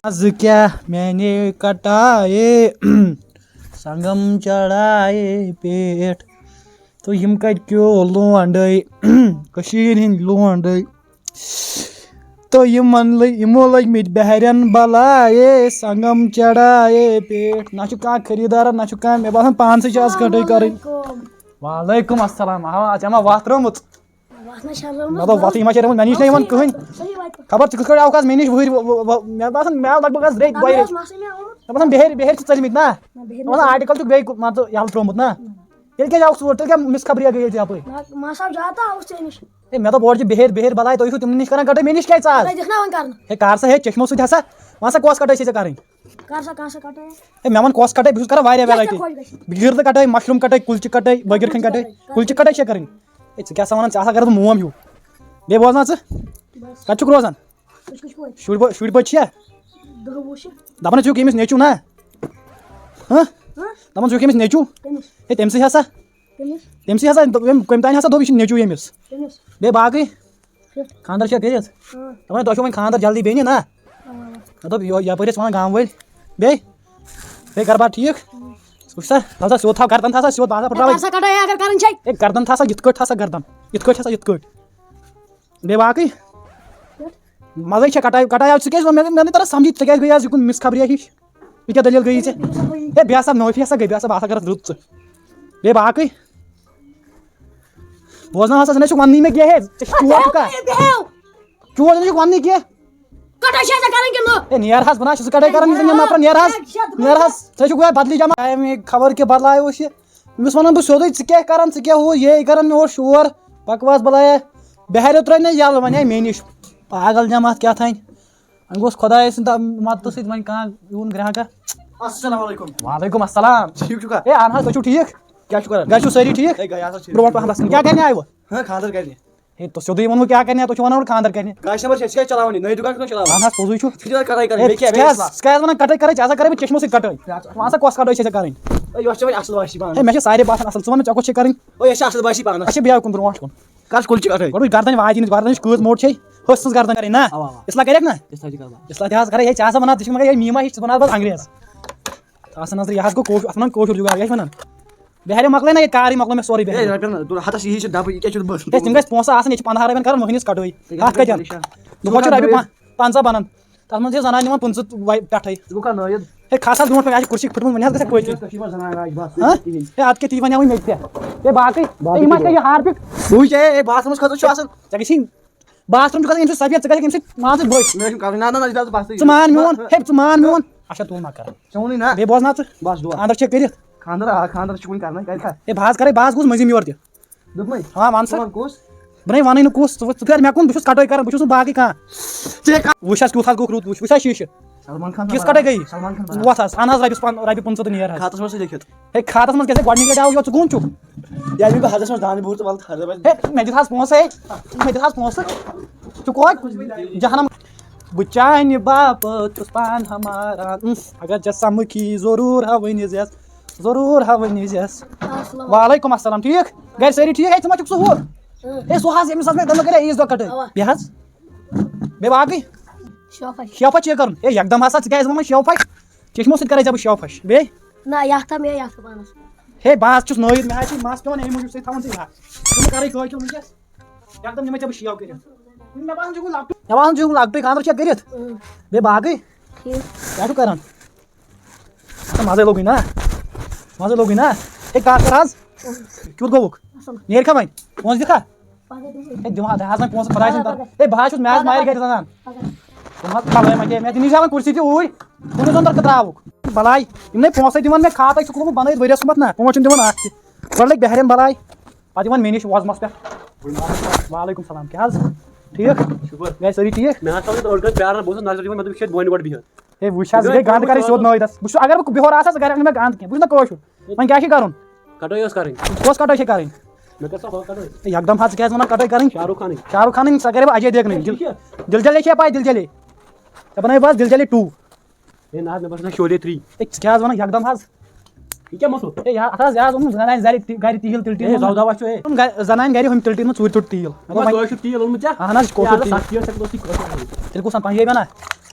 آز کیا میں نے کٹائے سنگم چڑھائے پیٹ تو یم کت کیو لونڈے کشیر ہند لونڈے تو یمو لگ مت بہرن بلائے سنگم چڑھائے پیٹ نہ کھانا خریدار نہ کھانا مے باسان پانسے آز کٹائی کریں وعلیکم السلام ژےٚ ما وتھ ترٲومٕژ مےٚ دوٚپ وتھٕے ما چھےٚ رٲومٕژ مےٚ نِش نہٕ یِوان کٕہٕنۍ خبر ژٕ کِتھ کٲٹھۍ آوُکھ آز مےٚ نِش وٕہٕرۍ مےٚ باسان مےٚ آو لگ بگ آز رٮ۪تۍ دۄیہِ رٮ۪تۍ مےٚ باسان بِہٲرۍ چھِ ژٔلمٕتۍ نا مےٚ باسان آرٹِکل چھُکھ بیٚیہِ مان ژٕ یَلہٕ ترٛوومُت نا تیٚلہِ کیٛازِ آوُکھ ژٕ تیٚلہِ کیٛاہ مِس خبریا گٔیے ژےٚ یپٲرۍ ہے مےٚ دوٚپ اورٕ چھِ بِہٲرۍ بلاے تُہۍ چھُو تِمنٕے نِش کران کٹٲے مےٚ نِش کیٛازِ ژٕ ہے کر سا ہے چشمو سۭتۍ ہسا وَن سا کۄس کٹٲے چھے ژےٚ کَرٕنۍ ہے مےٚ وَن کۄس کٹٲے بہٕ چھُس کران واریاہ ویرایٹی گِردٕ کٹٲے مشروٗم کٹٲے کُلچہِ کٹٲے بٲگِر کھنۍ کٹٲے کُلچہِ کٹٲے چھے کَرٕنۍ ہے ژٕ کیٛاہ سا وَنان ژےٚ ہسا کَرٕ بہٕ موم ہیوٗ بیٚیہِ بوزنا ژٕ کَتہِ چھُکھ روزان شُرۍ بٔچ چھِیا دَپان ژٕ چھُکھ ییٚمِس نیٚچوٗ نا دَپان ژٕ چھُکھ ییٚمِس نیٚچوٗ ہے تٔمسٕے ہسا کٔمۍ تانۍ ہسا دوٚپ یہِ چھُ نیٚچوٗ ییٚمِس بیٚیہِ باقٕے خانٛدر چھا کٔرِتھ دَپان تۄہہِ چھُو وۄنۍ خانٛدر جلدی بیٚنہِ نا مےٚ دوٚپ یپٲرۍ ٲسۍ وَنان گامہٕ وٲلۍ بیٚیہِ کر بار ٹھیٖک وٕچھ سا تھاو سا سیوٚد تھاو گردن تھاو سا سیوٚد بہٕ ہسا پھٕٹراوَے ہے گردن تھاو سا یِتھ کٲٹھۍ تھاو سا گردن یِتھ کٲٹھۍ ہسا یِتھ کٲٹھۍ بیٚیہِ باقٕے مزے چھا کٹاے آو ژٕ کیٛازِ مےٚ نہٕ تران سمجھی ژٕ کیٛازِ گٔیے آز یِکُن مِس خبریا ہِش یہِ کیٛاہ دٔلیٖل گٔیی ژےٚ ہے بیٚہہ سا معٲفی ہسا گٔے بیٚہہ سا بہٕ ہسا کَرَتھ رُت ژٕ بیٚیہِ باقٕے بوزناو ہسا ژٕ نَے چھُکھ وَننٕے مےٚ کینٛہہ ہے ژےٚ چھُکھ چور ژٕ نَے چھُکھ وَننٕے کینٛہہ ہے نیر حظ بہٕ نہ حظ چھُس کٹٲے کران نفرن نیر حظ ژےٚ چھُکھ بدلی جمع خبر کہِ بدلایوس یہِ أمِس وَنان بہٕ سیوٚدُے ژٕ کیٛاہ کران ژٕ کیٛاہ ہُہ یے کران مےٚ اوس شور بکواس بلایا بہاریو ترٛٲے مےٚ یَلہٕ وۄنۍ آے مےٚ نِش پاگل جماعت کیٛاہ تھانۍ وۄنۍ گوٚژھ خۄداے سٕنٛدِ مدتہٕ سۭتۍ وۄنۍ کانٛہہ یِوُن گرٛاہکا السلام علیکم وعلیکم السلام ٹھیٖک چھُکھا ہے اہن حظ تُہۍ چھُو ٹھیٖک کیٛاہ چھُ کران گرِ چھُو سٲری ٹھیٖک برونٛٹھ پہم گژھن کیٛاہ کرنہِ آیوٕ خانٛدر کرنہِ ہے تہٕ سیوٚدُے ووٚنوٕ کیٛاہ کرنہِ تُہۍ چھِو ونان خانٛدر کرنہِ کسٹمر چھِ أسۍ کیٛازِ چلاوان یہِ نٔے دُکان چھُنہ چلاوان اہن حظ پوٚزُے چھُ کٹٲے کرٕنۍ ژٕ کیٛازِ وَنان کٹٲے کرٕنۍ ژےٚ ہسا کرے بہٕ چشمو سۭتۍ کٹٲے وَن سا کۄس کٹٲے چھے ژےٚ کَرٕنۍ یۄس ژےٚ وۄنۍ اصل باسی پانس ہے مےٚ چھِ سارے باسان اصل ژٕ وَن مےٚ ژےٚ کۄس چھے کَرٕنۍ یۄس چھِ اصل باسی پانس اچھا بیٚہہ کُن برونٛٹھ کُن کر کُلچہِ کٹٲے گۄڈٕ گردن واجِنٕچ کۭژ موٚٹ چھے ہُس سٕنٛز گردن کَرٕنۍ نا اصلاح کَریکھ نا اصلاح تہِ حظ کَرے ہے ژےٚ ہسا وَنان ژٕ چھُکھ مگر یہِ میٖما ہِش ژٕ بناو پتہٕ انگریز آسان نظر یہِ حظ گوٚو اَتھ وَنان کٲشُر جُگاڑ کیٛاہ چھِ وَنان بہاریو مۄکلے نا ییٚتہِ کارٕے مۄکلو مےٚ سورُے بہاریو ہتس یہِ چھِ ڈبہٕ یہِ کیٛاہ چھُ بس ہے تِم گژھِ پونٛسہٕ آسان ییٚتہِ چھِ 15 رۄپین کران مٔہنِس کٹٲے ہتھ کتٮ۪ن دُپہر چھِ رۄپیہِ 50 بنان تتھ منٛز چھِ زنان نِوان 15 پٮ۪ٹھٕے ژٕ گوٚو کانٛہہ نٲیِد ہے کھس حظ برونٛٹھ مےٚ آسہِ کُرسی پھٕٹمٕژ وۄنۍ حظ گژھِ پٔچ ہے اَدٕ کیٛاہ تی وَنیٛاوٕے مےٚ تہِ ہے باقٕے یِم آسہِ یہِ ہارپِک سُے چھے باتھ روٗمس خٲطرٕ چھُ آسان ژےٚ گژھی باتھ روٗم چھُ گژھان ییٚمہِ سۭتۍ سفید ژٕ گژھِ ییٚمہِ سۭتۍ مان ژٕ بٔچ مےٚ چھُنہٕ کَرُن نہ ژٕ مان میون ہے ژٕ مان میون اچھا تُل ما کر ژےٚ ووٚنُے نا بیٚیہِ بوزناو ژٕ بس دُعا خانٛدر چھے کٔرِتھ خانٛدر خانٛدر چھُ وُنہِ کرنٕے کَرِ کھا ہے بہٕ حظ کرے بہٕ حظ گوٚژھ مٔنٛزِم یورٕ تہِ دوٚپمَے ہاں وَن سا کُس بہٕ نَے وَنٕے نہٕ کُس ژٕ پھیر مےٚ کُن بہٕ چھُس کٹٲے کران بہٕ چھُس نہٕ باقٕے کانٛہہ وٕچھ حظ کیُتھ حظ گوٚو رُت وٕچھ حظ شیٖشہٕ سلمان خان کِژھ کٹٲے گٔیی سلمان خان وۄتھ حظ اَن حظ رۄپیہِ 15 تہٕ نیر حظ خاتس منٛز لیکھِتھ ہے کھاتس منٛز کیٛاہ گۄڈنِچ لٹہِ آو یور ژٕ کُن چھُکھ یا بہٕ حدس منٛز دانہِ بوٗر تہٕ وَلہٕ خراب ہے مےٚ دِژ حظ پونٛسہٕ ہے مےٚ دِژ حظ پونٛسہٕ ژٕ کوٚت جہنم بہٕ چانہِ باپتھ چھُس پان ہمارا اگر ژےٚ سمکھی ضروٗر ہاوٕنۍ زٮ۪س ضروٗر ہاوٕنۍ زٮ۪س وعلیکم السلام ٹھیٖک گرِ سٲری ٹھیٖک ہے ژٕ ما چھُکھ سُہ ہُہ ہے سُہ حظ ییٚمِس حظ مےٚ کَرے عیٖذ دۄہ کٹٲے بیٚیہِ حظ بیٚیہِ باقٕے شیوفا چھے کَرُن ہے یکدم ہسا ژٕ کیٛازِ ووٚنمےَ شیوفا چشمو سۭتۍ کَرے ژےٚ بہٕ شیوفش بیٚیہِ ہے بہٕ حظ چھُس نٲیِد مےٚ حظ چھِ مس پٮ۪وان اَمہِ موٗجوٗب سۭتۍ تھاوُن ژٕ یاد ژٕ کَرٕے کٲشُر وٕنکٮ۪س یکدم نِمے ژےٚ بہٕ شیو کٔرِتھ مےٚ باسان ژٕ چھُکھ لۄکٹُے خانٛدر چھا کٔرِتھ بیٚیہِ باقٕے کیٛاہ چھُکھ کران مزے لوگُے نا ہے کَتھ کر حظ کیُتھ گوٚوُکھ نیرکھا وۄنۍ پونٛسہٕ دِکھا ہے دِوان دِ حظ وۄنۍ پونٛسہٕ خۄداے سٕنٛدۍ طرفہٕ ہے بہٕ حظ چھُس مےٚ حظ مارِ گرِ زنان تِم حظ بلاے مےٚ مےٚ دِنٕے زیوان کُرسی تہِ اوٗرۍ کُنہِ زوٚن ترٛکہٕ ترٛاوُکھ بلاے یِم نَے پونٛسَے دِوان مےٚ کھاتَے چھُکھ لوگمُت بنٲیِتھ ؤرِیَس سُمَتھ نا پونٛسہٕ چھِنہٕ دِوان اکھ تہِ گۄڈٕ لٔگۍ بہرٮ۪ن بلاے پتہٕ یِوان مےٚ نِش وۄزمَس پٮ۪ٹھ وعلیکم السلام کیٛاہ حظ ٹھیٖک شُکُر گرِ سٲری ٹھیٖک مےٚ حظ تھاوُن أڑۍ گٲنٛٹہٕ پیاران بہٕ اوسُس نظر دِوان مےٚ دوٚپ یہِ چھِ بۄنہِ گۄڈٕ بِہِتھ ہے وٕچھ حظ گٔے گنٛد کَرٕنۍ سیوٚد نٲیدَس بہٕ چھُس اگر بہٕ بِہور آسہٕ گرِ نہٕ مےٚ گنٛد کینٛہہ بہٕ چھُس نا کٲشُر وۄنۍ کیٛاہ چھِ کَرُن کٹٲے ٲس کَرٕنۍ کۄس کٹٲے چھے کَرٕنۍ مےٚ کٔر سۄ ہۄ کٹٲے یکدم حظ ژٕ کیٛازِ وَنان کٹٲے کَرٕنۍ شاہ رُخ خانٕنۍ سۄ کَرے بہٕ اجے دیکھنٕے دِل جلے چھے پاے دِل جلے ژےٚ بنٲوۍ بہٕ حظ دِل جلے 2 ہے نہ حظ مےٚ باسان شولے 3 ہے ژٕ کیٛاہ حظ وَنان یکدم حظ یہِ کیٛاہ مسلہٕ ہے اَتھ حظ یہِ حظ اوٚنمُت زنانہِ گرِ تیٖل تِلہٕ زو دوا چھُ ہے ٹیٖن زنانہِ گرِ ہُم تِلہٕ ٹیٖن ژوٗرِ ژوٚٹ تیٖل کٲشُر تیٖل اوٚنمُت ژےٚ اہن حظ کٲشُر تیٖل تیٖل تیٚلہِ کُس پنٛجٲبۍ اَنا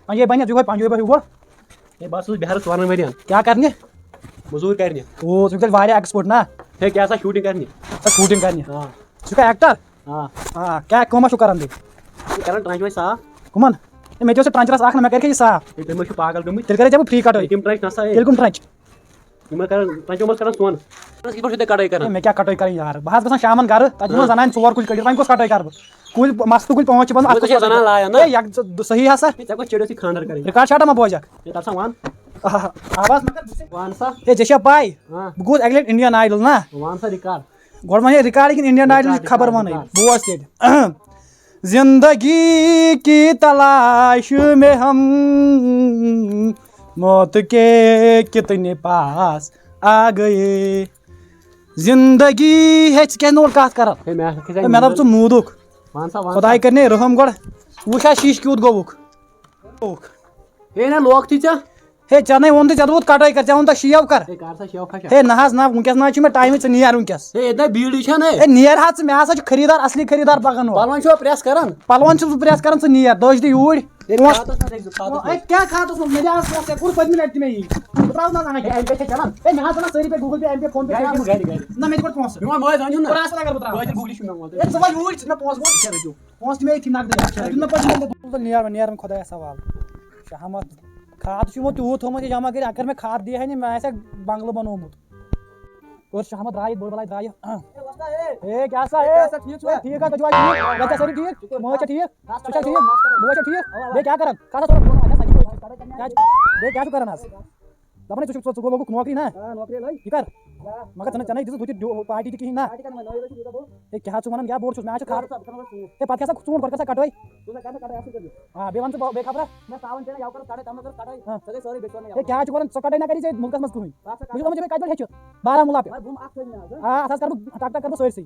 پنجے بنیا جو پنجے بہو گو ہے بس بہار 4 ورین کیا کرنے مزور کرنے او ژٕ چھُکھ ایکسپورٹ نا ہے کیا سا شوٹنگ کرنے سۄ شوٗٹِنٛگ کرنہِ ہاں ژٕ چھُکھا ایکٹر ہاں آ کیٛاہ کٲمہ چھُکھ کران تُہۍ کران ٹرانچ وے صاف کٕمن ہے مےٚ دِیو سُہ ٹرٛنچرَس اکھ نا مےٚ کَرِ یہِ صاف تُہۍ مہ چھِو پاگل گٔمٕتۍ تیٚلہِ کَرے ژےٚ بہٕ فرٛی کَٹٲے تِم ٹرانچ نسا تیٚلہِ کٕم ٹرٛنچ یِمن کران ٹرانچو منٛز کران سۄن کِتھ پٲٹھۍ چھِو تُہۍ کڑٲے ہے کران مےٚ کیٛاہ کَٹٲے کَرٕنۍ یارٕ بہٕ حظ گژھان شامن گرٕ تَتہِ یِمن زنانہِ 4 کُلۍ کٔڑِتھ وۄنۍ کۄس کَٹٲے کَرٕ بہٕ کُلۍ مستہٕ کُلۍ 5 چھِ بنان ژٕ چھےٚ زنان لایا نا صحیح ہسا ژےٚ کۄس چیڑیو سۭتۍ خانٛدر کرٕنۍ رِکاڈ شاٹا ما بوزکھ ہے تر سا وَن آواز مہ کر وَن سا ہے ژےٚ چھےٚ پاے ہاں بہٕ گوٚوُس اَکہِ لَٹہِ اِنڈین آیڈل نا وَن سا رِکاڈ گۄڈٕ وَنے رِکاڈ کِنہٕ اِنڈین آیڈل خبر وَنٕے بوز تیٚلہِ زندگی کی تلاش میں ہم موت کے کتنے پاس آ گئے زندگی ہے ژٕ کیٛازِ نہٕ اورٕ کَتھ کران ہے مےٚ ہے مےٚ دوٚپ ژٕ موٗدُکھ وَن سا وَن خۄداے کٔرنٕے رحم گۄڈٕ وٕچھ حظ شیٖشہٕ کیُتھ گوٚوُکھ ہے نہ لوکتھٕے ژےٚ ہے ژےٚ نَے ووٚن تہٕ ژےٚ دوٚپُتھ کَٹٲے کر ژےٚ ووٚن تہٕ شیو کر ہے کر سا شیو کھچا ہے نہ حظ نہ وٕنکیٚس نہ حظ چھُ مےٚ ٹایمٕے ژٕ نیر وٕنکیٚس ہے ییٚتہِ نہ بیٖڑی چھےٚ نہ ہے نیر حظ ژٕ مےٚ ہسا چھُ خٔریٖدار اصلی خٔریٖدار پکان اورٕ پلوَن چھُوا پریس کران پلوَن چھُس بہٕ پرٛیس کران ژٕ نیر دٔج دِ یوٗرۍ ہے پونٛسہٕ کھاتس منٛز أکِس کھاتس ہے کیٛاہ کھاتس منٛز مےٚ دِ حظ پونٛسہٕ ژےٚ کوٚر پٔتمہِ لٹہِ تہِ مےٚ یی بہٕ ترٛاوٕ نہ حظ ایم پے چھےٚ چلان ہے مےٚ حظ بنان سٲری پے گوٗگل پے ایم پے فون پے گرِ نہ گرِ گرِ مےٚ دِ گۄڈٕ پونٛسہٕ میون مٲلۍ زٲنِو نا خۄدایَس اگر بہٕ ترٛاوٕ گٲڑۍ گوٗگلی چھُ مےٚ ووٚن ہے ژٕ وَن یوٗرۍ ژٕ مےٚ پونٛسہٕ وونٛسہٕ پونٛسہٕ دِ مےٚ ییٚتھی نقدٕے دیُت مےٚ پٔتمہِ نیران نیران خۄدایَس حوالہٕ شہمت کھاد چھُ یِمو تیوٗت تھوٚمُت یہِ جمع کٔرِتھ اگر مےٚ کھاد دی ہے نہٕ مےٚ آسہِ ہا بنٛگلہٕ بنومُت اور شہمت درٛایہِ بٔڑ بلاے درٛایہِ ہے کیٛاہ سا ہے ٹھیٖک حظ تُہۍ چھِوا ٹھیٖک گرِ چھا سٲری ٹھیٖک مٲج چھا ٹھیٖک ژٕ چھکھ ٹھیٖک بوے چھا ٹھیٖک بیٚیہِ کیٛاہ کران بیٚیہِ کیٛاہ چھُ کران حظ دَپان ہے ژٕ چھُکھ ژٕ لوگُکھ نوکری نا یہِ کر مگر ژٕ نَے دِژٕتھ ہُہ تہِ پارٹی تہِ کِہیٖنۍ نا ہے کیٛاہ چھُ وَنان کیٛاہ بوٚڑ چھُس مےٚ حظ چھِ کھاد ہے پتہٕ کیٛاہ سا ژوٗنٛٹھ گۄڈٕ کر سا کَٹٲے آ بیٚیہِ وَن ژٕ بیٚیہِ خبرا ہے کیٛاہ چھُکھ وَنان ژٕ کَٹٲے نہ کری ژےٚ مُلکس منٛز کٕہٕنۍ بہٕ چھُس دَپان ژےٚ مےٚ کَتہِ پٮ۪ٹھ ہیٚچھِ بارہمولہ پٮ۪ٹھ آ اَتھ حظ کرٕ بہٕ ٹک ٹک کرٕ بہٕ سٲرسٕے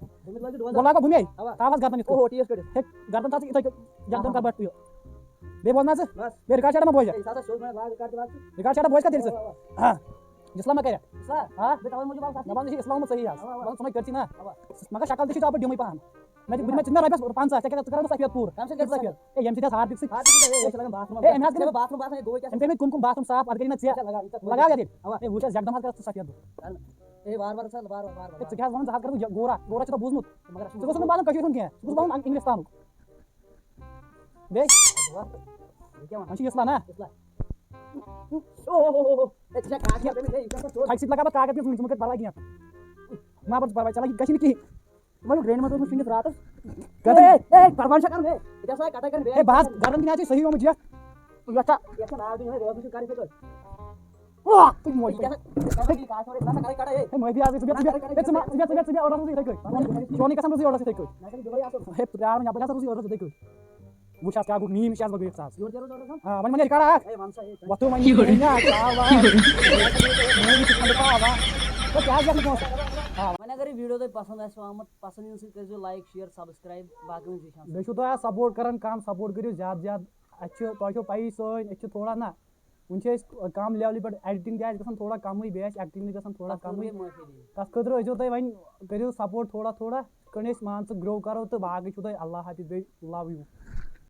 بہٕ لاگو بُمے تھاو حظ گردن یِتھ کٔٹھۍ ہے گردن تھاو ژٕ یِتھَے کٔٹھۍ یکدم کر بَٹ یہِ بیٚیہِ بوزنا ژٕ بیٚیہِ رِکاڈ شاٹا ما بوزکھ رِکاڈ شاٹا بوزکھا تیٚلہِ ژٕ ہاں اِسلام ما کرکھ ہاں دَپان ژٕ چھِ اِسلامُک صحیح حظ دَپان ژٕ مَے کٔرۍژٕے نا مگر شکل تہِ چھِ ژےٚ اَپٲرۍ ڈِمٕے پہن مےٚ دِ مےٚ رۄپیَس 50 ژےٚ ژٕ کَرَکھ بہٕ سفید پوٗرٕ سفید ہے ییٚمہِ سۭتۍ حظ ہاردِک سۭتۍ ہے أمۍ حظ کٔرۍ أمۍ کٔرۍ مےٚ کُم کُم باتھ روٗم صاف اَتھ گٔے نہ ژےٚ لگاو یَتھ ہے وٕچھ حظ یکدم حظ کَرَکھ ژٕ سفید ہے ژٕ کیٛاہ حظ وَنان ژٕ حظ کَرٕ بہٕ گورا گورا چھُ تۄہہِ بوٗزمُت ژٕ گوٚژھ نہٕ باسان کٔشیٖرِ ہُنٛد کینٛہہ ژٕ گوٚژھ باسان اِنگلِستانُک بیٚیہِ وۄنۍ چھُ اِسلام نا تھَکہِ سۭتۍ لگاو پَتہٕ کاغذ کِس ژٕ مہٕ کٔرۍ پَرواے کینٛہہ ما پَتہٕ پَرواے ژےٚ لگی گژھِ نہٕ کِہیٖنۍ وۄنۍ ڈرٛینہِ منٛز اوس شِنٛگِتھ راتَس ہے بہٕ حظ گردن کِنۍ حظ چھِ صحیح گوٚمُت یَتھ معٲفی حظ چونٕے قسم روٗزٕے اوٚڑس یِتھَے کٔٹھۍ ہے پرٛارُن یَپٲرۍ ہسا روٗزٕے اوٚڑس یِتھَے کٔٹھۍ وٕچھ حظ کیٛاہ گوٚو میٛٲنۍ نِش حظ بہٕ گٔیَس حظ ہاں وۄنۍ وَنے رِکاڈا اکھ وۄتھو وۄنۍ کیٛاہ حظ گژھِ پونٛسہٕ وۄنۍ اگر یہِ ویٖڈیو تۄہہِ پسنٛد آسِوٕ آمُت پسنٛد یِنہٕ سۭتۍ کٔرۍزیو لایک شِیَر سبسکرایب باقٕے بیٚیہِ چھُو تُہۍ حظ سپوٹ کران کَم سپوٹ کٔرِو زیادٕ زیادٕ اَسہِ چھِ تۄہہِ چھو پیی سٲنۍ أسۍ چھِ تھوڑا نہ وٕنہِ چھِ أسۍ کَم لیولہِ پٮ۪ٹھ ایڈِٹِنٛگ تہِ آسہِ گژھان تھوڑا کَمٕے بیٚیہِ آسہِ ایٚکٹِنٛگ تہِ گژھان تھوڑا کَمٕے تَتھ خٲطرٕ ٲسۍزیو تُہۍ وۄنۍ کٔرِو سپوٹ تھوڑا تھوڑا یِتھ کٔنۍ أسۍ مان ژٕ گرٛو کَرو تہٕ باقٕے چھُو تۄہہِ اللہ حافِظ بیٚیہِ لَو یوٗ